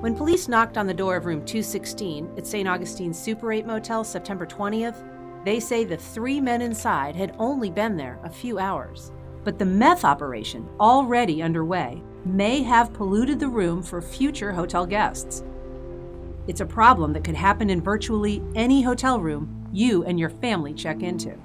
When police knocked on the door of room 216 at St. Augustine's Super 8 Motel September 20th, they say the 3 men inside had only been there a few hours. But the meth operation, already underway, may have polluted the room for future hotel guests. It's a problem that could happen in virtually any hotel room you and your family check into.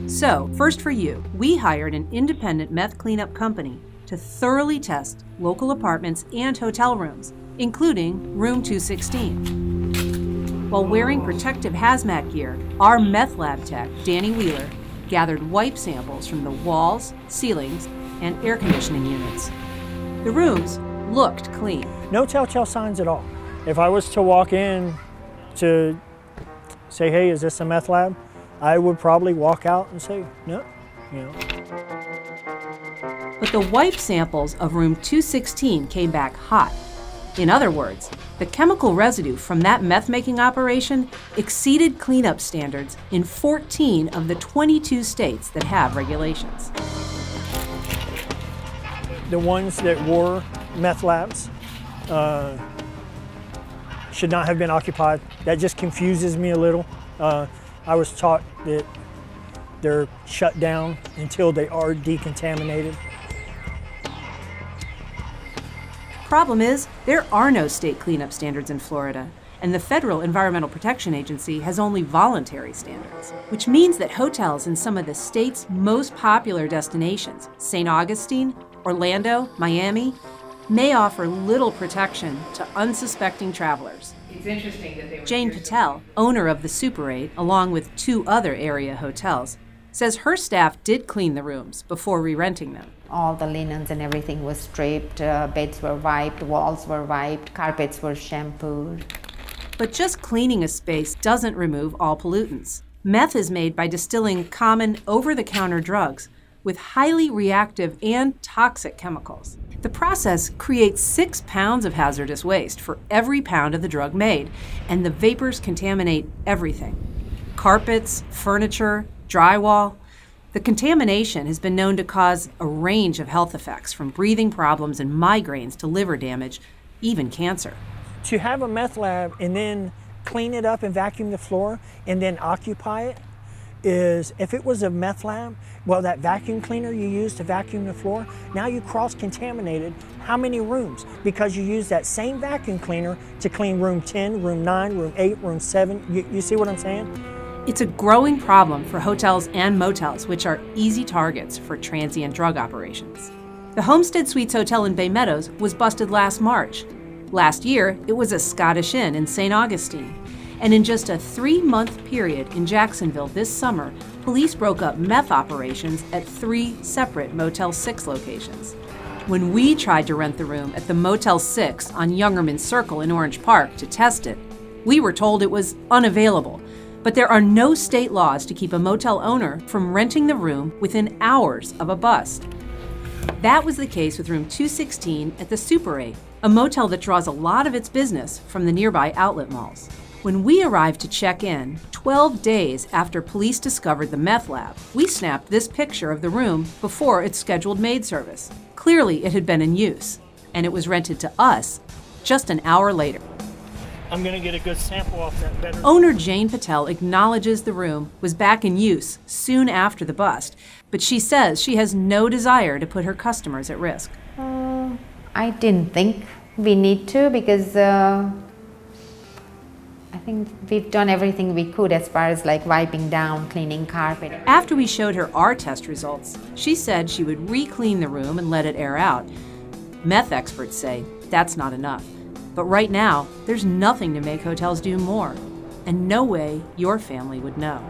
So, first for you, we hired an independent meth cleanup company to thoroughly test local apartments and hotel rooms, including room 216. While wearing protective hazmat gear, our meth lab tech, Danny Wheeler, gathered wipe samples from the walls, ceilings, and air conditioning units. The rooms looked clean. No telltale signs at all. If I was to walk in to say, hey, is this a meth lab? I would probably walk out and say, no, But the wipe samples of room 216 came back hot. In other words, the chemical residue from that meth-making operation exceeded cleanup standards in 14 of the 22 states that have regulations. The ones that were meth labs should not have been occupied. That just confuses me a little. I was taught that they're shut down until they are decontaminated. Problem is, there are no state cleanup standards in Florida, and the Federal Environmental Protection Agency has only voluntary standards, which means that hotels in some of the state's most popular destinations, St. Augustine, Orlando, Miami, may offer little protection to unsuspecting travelers. It's interesting that they were Jane Patel, owner of the Super 8, along with 2 other area hotels, says her staff did clean the rooms before re-renting them. All the linens and everything was stripped, beds were wiped, walls were wiped, carpets were shampooed. But just cleaning a space doesn't remove all pollutants. Meth is made by distilling common over-the-counter drugs with highly reactive and toxic chemicals. The process creates 6 pounds of hazardous waste for every pound of the drug made, and the vapors contaminate everything. Carpets, furniture, drywall. The contamination has been known to cause a range of health effects, from breathing problems and migraines to liver damage, even cancer. To have a meth lab and then clean it up and vacuum the floor and then occupy it is, if it was a meth lab, well, that vacuum cleaner you use to vacuum the floor, now you cross-contaminated how many rooms? Because you use that same vacuum cleaner to clean room 10, room 9, room 8, room 7. You see what I'm saying? It's a growing problem for hotels and motels, which are easy targets for transient drug operations. The Homestead Suites Hotel in Bay Meadows was busted last March. Last year, it was a Scottish Inn in St. Augustine. And in just a 3-month period in Jacksonville this summer, police broke up meth operations at 3 separate Motel 6 locations. When we tried to rent the room at the Motel 6 on Youngerman Circle in Orange Park to test it, we were told it was unavailable. But there are no state laws to keep a motel owner from renting the room within hours of a bust. That was the case with room 216 at the Super 8, a motel that draws a lot of its business from the nearby outlet malls. When we arrived to check in, 12 days after police discovered the meth lab, we snapped this picture of the room before its scheduled maid service. Clearly, it had been in use, and it was rented to us just an hour later. I'm going to get a good sample off that better. Owner Jane Patel acknowledges the room was back in use soon after the bust, but she says she has no desire to put her customers at risk. I didn't think we need to, because I think we've done everything we could as far as like wiping down, cleaning carpet. After we showed her our test results, she said she would re-clean the room and let it air out. Meth experts say that's not enough. But right now, there's nothing to make hotels do more, and no way your family would know.